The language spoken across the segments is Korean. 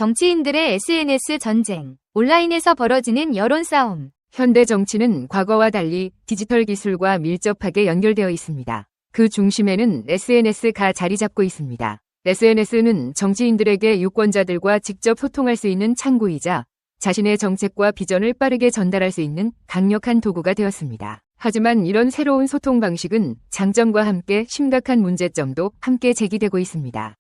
정치인들의 SNS 전쟁, 온라인에서 벌어지는 여론 싸움. 현대 정치는 과거와 달리 디지털 기술과 밀접하게 연결되어 있습니다. 그 중심에는 SNS가 자리 잡고 있습니다. SNS는 정치인들에게 유권자들과 직접 소통할 수 있는 창구이자 자신의 정책과 비전을 빠르게 전달할 수 있는 강력한 도구가 되었습니다. 하지만 이런 새로운 소통 방식은 장점과 함께 심각한 문제점도 함께 제기되고 있습니다.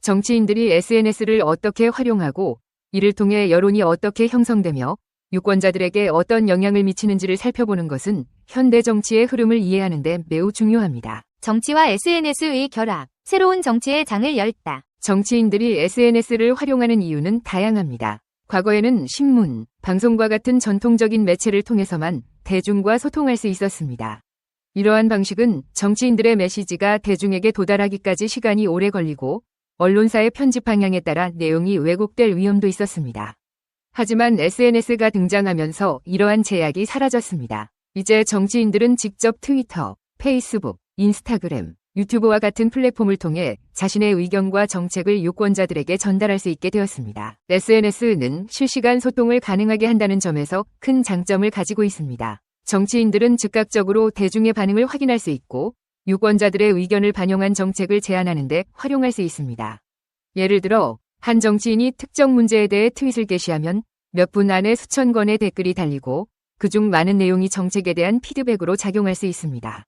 정치인들이 SNS를 어떻게 활용하고 이를 통해 여론이 어떻게 형성되며 유권자들에게 어떤 영향을 미치는지를 살펴보는 것은 현대 정치의 흐름을 이해하는 데 매우 중요합니다. 정치와 SNS의 결합, 새로운 정치의 장을 열다. 정치인들이 SNS를 활용하는 이유는 다양합니다. 과거에는 신문, 방송과 같은 전통적인 매체를 통해서만 대중과 소통할 수 있었습니다. 이러한 방식은 정치인들의 메시지가 대중에게 도달하기까지 시간이 오래 걸리고 언론사의 편집 방향에 따라 내용이 왜곡될 위험도 있었습니다. 하지만 SNS가 등장하면서 이러한 제약이 사라졌습니다. 이제 정치인들은 직접 트위터, 페이스북, 인스타그램, 유튜브와 같은 플랫폼을 통해 자신의 의견과 정책을 유권자들에게 전달할 수 있게 되었습니다. SNS는 실시간 소통을 가능하게 한다는 점에서 큰 장점을 가지고 있습니다. 정치인들은 즉각적으로 대중의 반응을 확인할 수 있고 유권자들의 의견을 반영한 정책을 제안하는 데 활용할 수 있습니다. 예를 들어 한 정치인이 특정 문제에 대해 트윗을 게시하면 몇 분 안에 수천 건의 댓글이 달리고 그중 많은 내용이 정책에 대한 피드백으로 작용할 수 있습니다.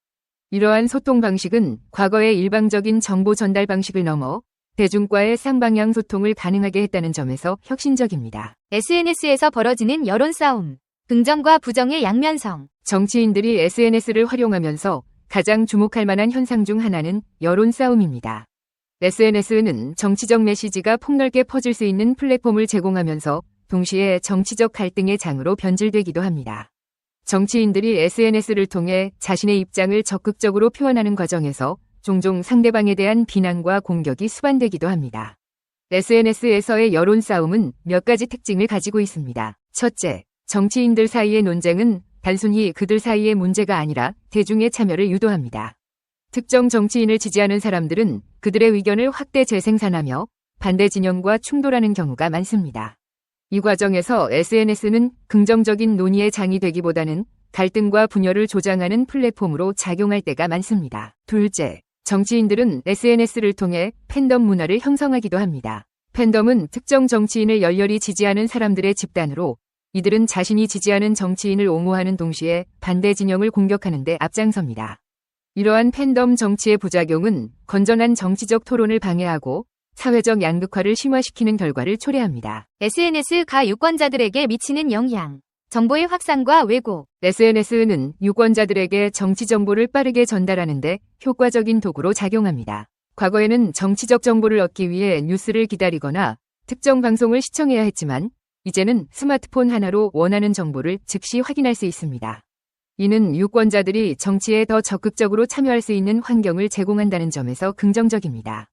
이러한 소통 방식은 과거의 일방적인 정보 전달 방식을 넘어 대중과의 쌍방향 소통을 가능하게 했다는 점에서 혁신적입니다. SNS에서 벌어지는 여론 싸움, 긍정과 부정의 양면성. 정치인들이 SNS를 활용하면서 가장 주목할 만한 현상 중 하나는 여론 싸움입니다. SNS는 정치적 메시지가 폭넓게 퍼질 수 있는 플랫폼을 제공하면서 동시에 정치적 갈등의 장으로 변질되기도 합니다. 정치인들이 SNS를 통해 자신의 입장을 적극적으로 표현하는 과정에서 종종 상대방에 대한 비난과 공격이 수반되기도 합니다. SNS에서의 여론 싸움은 몇 가지 특징을 가지고 있습니다. 첫째, 정치인들 사이의 논쟁은 단순히 그들 사이의 문제가 아니라 대중의 참여를 유도합니다. 특정 정치인을 지지하는 사람들은 그들의 의견을 확대 재생산하며 반대 진영과 충돌하는 경우가 많습니다. 이 과정에서 SNS는 긍정적인 논의의 장이 되기보다는 갈등과 분열을 조장하는 플랫폼으로 작용할 때가 많습니다. 둘째, 정치인들은 SNS를 통해 팬덤 문화를 형성하기도 합니다. 팬덤은 특정 정치인을 열렬히 지지하는 사람들의 집단으로 이들은 자신이 지지하는 정치인을 옹호하는 동시에 반대 진영을 공격하는 데 앞장섭니다. 이러한 팬덤 정치의 부작용은 건전한 정치적 토론을 방해하고 사회적 양극화를 심화시키는 결과를 초래합니다. SNS가 유권자들에게 미치는 영향, 정보의 확산과 왜곡. SNS는 유권자들에게 정치 정보를 빠르게 전달하는 데 효과적인 도구로 작용합니다. 과거에는 정치적 정보를 얻기 위해 뉴스를 기다리거나 특정 방송을 시청해야 했지만 이제는 스마트폰 하나로 원하는 정보를 즉시 확인할 수 있습니다. 이는 유권자들이 정치에 더 적극적으로 참여할 수 있는 환경을 제공한다는 점에서 긍정적입니다.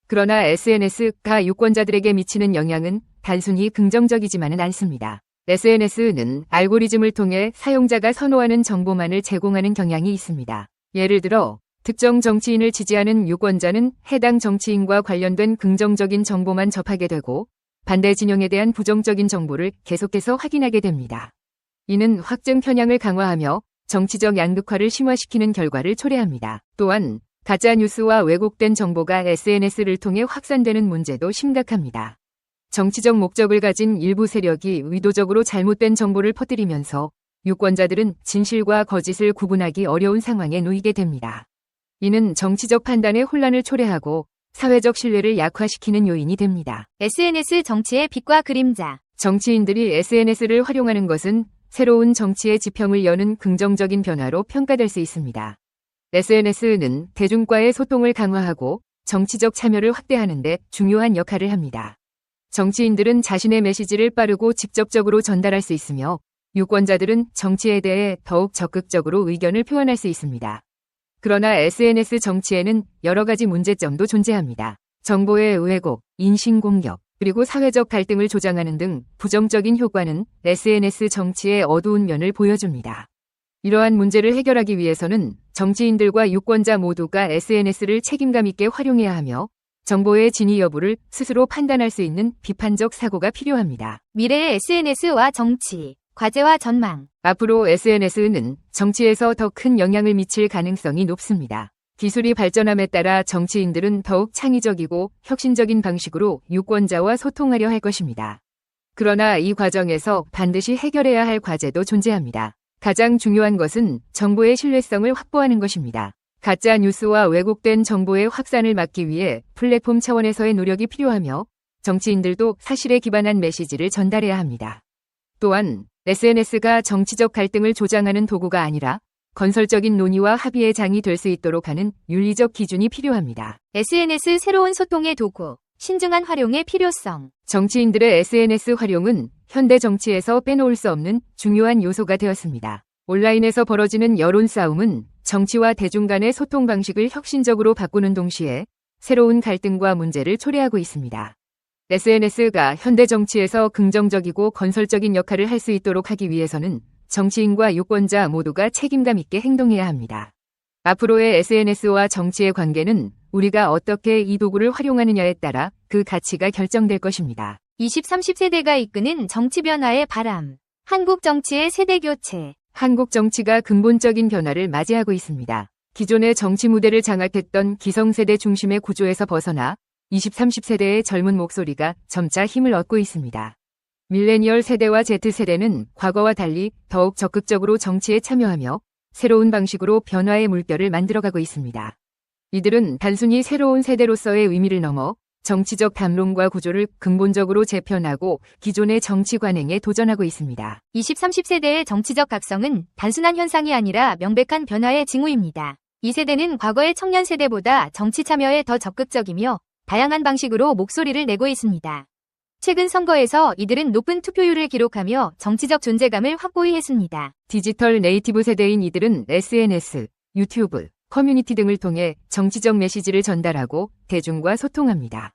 그러나 SNS가 유권자들에게 미치는 영향은 단순히 긍정적이지만은 않습니다. SNS는 알고리즘을 통해 사용자가 선호하는 정보만을 제공하는 경향이 있습니다. 예를 들어 특정 정치인을 지지하는 유권자는 해당 정치인과 관련된 긍정적인 정보만 접하게 되고 반대 진영에 대한 부정적인 정보를 계속해서 확인하게 됩니다. 이는 확증 편향을 강화하며 정치적 양극화를 심화시키는 결과를 초래합니다. 또한 가짜 뉴스와 왜곡된 정보가 SNS를 통해 확산되는 문제도 심각합니다. 정치적 목적을 가진 일부 세력이 의도적으로 잘못된 정보를 퍼뜨리면서 유권자들은 진실과 거짓을 구분하기 어려운 상황에 놓이게 됩니다. 이는 정치적 판단에 혼란을 초래하고 사회적 신뢰를 약화시키는 요인이 됩니다. SNS 정치의 빛과 그림자. 정치인들이 SNS를 활용하는 것은 새로운 정치의 지평을 여는 긍정적인 변화로 평가될 수 있습니다. SNS는 대중과의 소통을 강화하고 정치적 참여를 확대하는 데 중요한 역할을 합니다. 정치인들은 자신의 메시지를 빠르고 직접적으로 전달할 수 있으며 유권자들은 정치에 대해 더욱 적극적으로 의견을 표현할 수 있습니다. 그러나 SNS 정치에는 여러 가지 문제점도 존재합니다. 정보의 왜곡, 인신공격, 그리고 사회적 갈등을 조장하는 등 부정적인 효과는 SNS 정치의 어두운 면을 보여줍니다. 이러한 문제를 해결하기 위해서는 정치인들과 유권자 모두가 SNS를 책임감 있게 활용해야 하며 정보의 진위 여부를 스스로 판단할 수 있는 비판적 사고가 필요합니다. 미래의 SNS와 정치, 과제와 전망. 앞으로 SNS는 정치에서 더 큰 영향을 미칠 가능성이 높습니다. 기술이 발전함에 따라 정치인들은 더욱 창의적이고 혁신적인 방식으로 유권자와 소통하려 할 것입니다. 그러나 이 과정에서 반드시 해결해야 할 과제도 존재합니다. 가장 중요한 것은 정보의 신뢰성을 확보하는 것입니다. 가짜 뉴스와 왜곡된 정보의 확산을 막기 위해 플랫폼 차원에서의 노력이 필요하며 정치인들도 사실에 기반한 메시지를 전달해야 합니다. 또한 SNS가 정치적 갈등을 조장하는 도구가 아니라 건설적인 논의와 합의의 장이 될 수 있도록 하는 윤리적 기준이 필요합니다. SNS 새로운 소통의 도구, 신중한 활용의 필요성. 정치인들의 SNS 활용은 현대 정치에서 빼놓을 수 없는 중요한 요소가 되었습니다. 온라인에서 벌어지는 여론 싸움은 정치와 대중 간의 소통 방식을 혁신적으로 바꾸는 동시에 새로운 갈등과 문제를 초래하고 있습니다. SNS가 현대 정치에서 긍정적이고 건설적인 역할을 할 수 있도록 하기 위해서는 정치인과 유권자 모두가 책임감 있게 행동해야 합니다. 앞으로의 SNS와 정치의 관계는 우리가 어떻게 이 도구를 활용하느냐에 따라 그 가치가 결정될 것입니다. 20, 30세대가 이끄는 정치 변화의 바람. 한국 정치의 세대 교체. 한국 정치가 근본적인 변화를 맞이하고 있습니다. 기존의 정치 무대를 장악했던 기성세대 중심의 구조에서 벗어나 20, 30세대의 젊은 목소리가 점차 힘을 얻고 있습니다. 밀레니얼 세대와 Z세대는 과거와 달리 더욱 적극적으로 정치에 참여하며 새로운 방식으로 변화의 물결을 만들어가고 있습니다. 이들은 단순히 새로운 세대로서의 의미를 넘어 정치적 담론과 구조를 근본적으로 재편하고 기존의 정치 관행에 도전하고 있습니다. 20, 30세대의 정치적 각성은 단순한 현상이 아니라 명백한 변화의 징후입니다. 이 세대는 과거의 청년 세대보다 정치 참여에 더 적극적이며 다양한 방식으로 목소리를 내고 있습니다. 최근 선거에서 이들은 높은 투표율을 기록하며 정치적 존재감을 확고히 했습니다. 디지털 네이티브 세대인 이들은 SNS, 유튜브, 커뮤니티 등을 통해 정치적 메시지를 전달하고 대중과 소통합니다.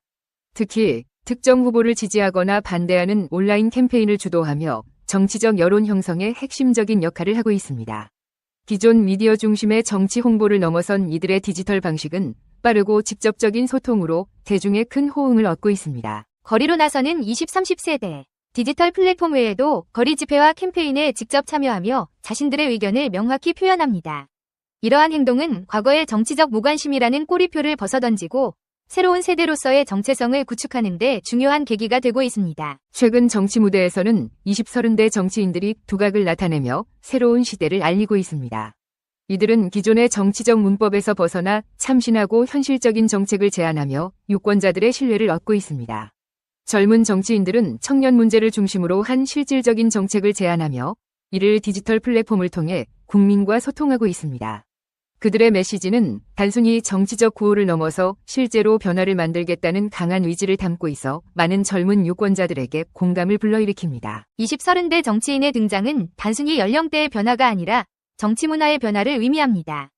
특히 특정 후보를 지지하거나 반대하는 온라인 캠페인을 주도하며 정치적 여론 형성에 핵심적인 역할을 하고 있습니다. 기존 미디어 중심의 정치 홍보를 넘어선 이들의 디지털 방식은 빠르고 직접적인 소통으로 대중의 큰 호응을 얻고 있습니다. 거리로 나서는 20, 30세대. 디지털 플랫폼 외에도 거리 집회와 캠페인에 직접 참여하며 자신들의 의견을 명확히 표현합니다. 이러한 행동은 과거의 정치적 무관심이라는 꼬리표를 벗어던지고 새로운 세대로서의 정체성을 구축하는 데 중요한 계기가 되고 있습니다. 최근 정치 무대에서는 20, 30대 정치인들이 두각을 나타내며 새로운 시대를 알리고 있습니다. 이들은 기존의 정치적 문법에서 벗어나 참신하고 현실적인 정책을 제안하며 유권자들의 신뢰를 얻고 있습니다. 젊은 정치인들은 청년 문제를 중심으로 한 실질적인 정책을 제안하며 이를 디지털 플랫폼을 통해 국민과 소통하고 있습니다. 그들의 메시지는 단순히 정치적 구호를 넘어서 실제로 변화를 만들겠다는 강한 의지를 담고 있어 많은 젊은 유권자들에게 공감을 불러일으킵니다. 20, 30대 정치인의 등장은 단순히 연령대의 변화가 아니라 정치 문화의 변화를 의미합니다.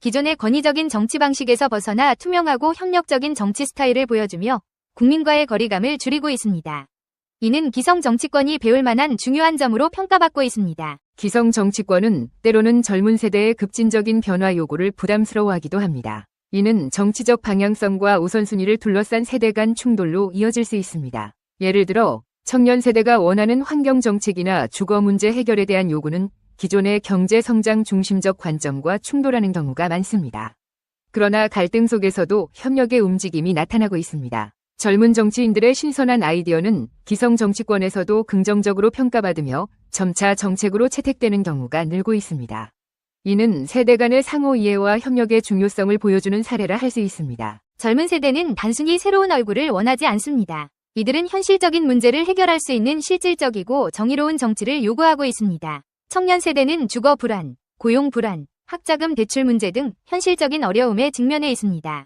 기존의 권위적인 정치 방식에서 벗어나 투명하고 협력적인 정치 스타일을 보여주며 국민과의 거리감을 줄이고 있습니다. 이는 기성 정치권이 배울 만한 중요한 점으로 평가받고 있습니다. 기성 정치권은 때로는 젊은 세대의 급진적인 변화 요구를 부담스러워하기도 합니다. 이는 정치적 방향성과 우선순위를 둘러싼 세대 간 충돌로 이어질 수 있습니다. 예를 들어 청년 세대가 원하는 환경 정책이나 주거 문제 해결에 대한 요구는 기존의 경제 성장 중심적 관점과 충돌하는 경우가 많습니다. 그러나 갈등 속에서도 협력의 움직임이 나타나고 있습니다. 젊은 정치인들의 신선한 아이디어는 기성 정치권에서도 긍정적으로 평가받으며 점차 정책으로 채택되는 경우가 늘고 있습니다. 이는 세대 간의 상호 이해와 협력의 중요성을 보여주는 사례라 할 수 있습니다. 젊은 세대는 단순히 새로운 얼굴을 원하지 않습니다. 이들은 현실적인 문제를 해결할 수 있는 실질적이고 정의로운 정치를 요구하고 있습니다. 청년 세대는 주거 불안, 고용 불안, 학자금 대출 문제 등 현실적인 어려움에 직면해 있습니다.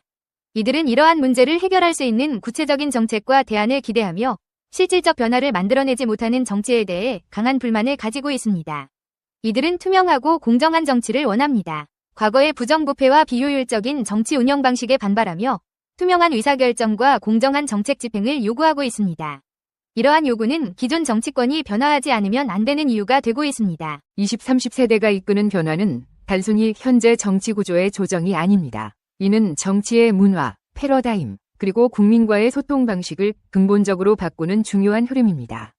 이들은 이러한 문제를 해결할 수 있는 구체적인 정책과 대안을 기대하며 실질적 변화를 만들어내지 못하는 정치에 대해 강한 불만을 가지고 있습니다. 이들은 투명하고 공정한 정치를 원합니다. 과거의 부정부패와 비효율적인 정치 운영 방식에 반발하며 투명한 의사결정과 공정한 정책 집행을 요구하고 있습니다. 이러한 요구는 기존 정치권이 변화하지 않으면 안 되는 이유가 되고 있습니다. 20, 30세대가 이끄는 변화는 단순히 현재 정치 구조의 조정이 아닙니다. 이는 정치의 문화, 패러다임, 그리고 국민과의 소통 방식을 근본적으로 바꾸는 중요한 흐름입니다.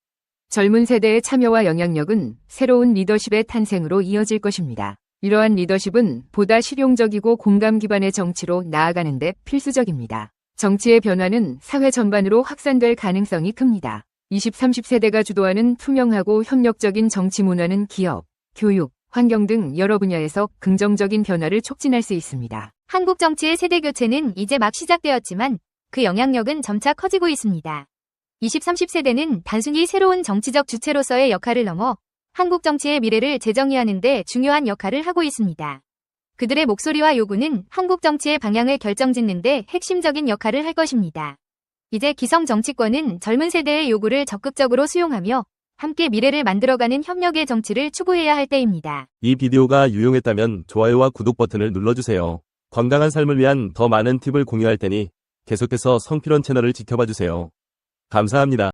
젊은 세대의 참여와 영향력은 새로운 리더십의 탄생으로 이어질 것입니다. 이러한 리더십은 보다 실용적이고 공감 기반의 정치로 나아가는 데 필수적입니다. 정치의 변화는 사회 전반으로 확산될 가능성이 큽니다. 20, 30세대가 주도하는 투명하고 협력적인 정치 문화는 기업, 교육, 환경 등 여러 분야에서 긍정적인 변화를 촉진할 수 있습니다. 한국 정치의 세대 교체는 이제 막 시작되었지만 그 영향력은 점차 커지고 있습니다. 20, 30세대는 단순히 새로운 정치적 주체로서의 역할을 넘어 한국 정치의 미래를 재정의하는 데 중요한 역할을 하고 있습니다. 그들의 목소리와 요구는 한국 정치의 방향을 결정짓는 데 핵심적인 역할을 할 것입니다. 이제 기성 정치권은 젊은 세대의 요구를 적극적으로 수용하며 함께 미래를 만들어가는 협력의 정치를 추구해야 할 때입니다. 이 비디오가 유용했다면 좋아요와 구독 버튼을 눌러주세요. 건강한 삶을 위한 더 많은 팁을 공유할 테니 계속해서 성필원 채널을 지켜봐 주세요. 감사합니다.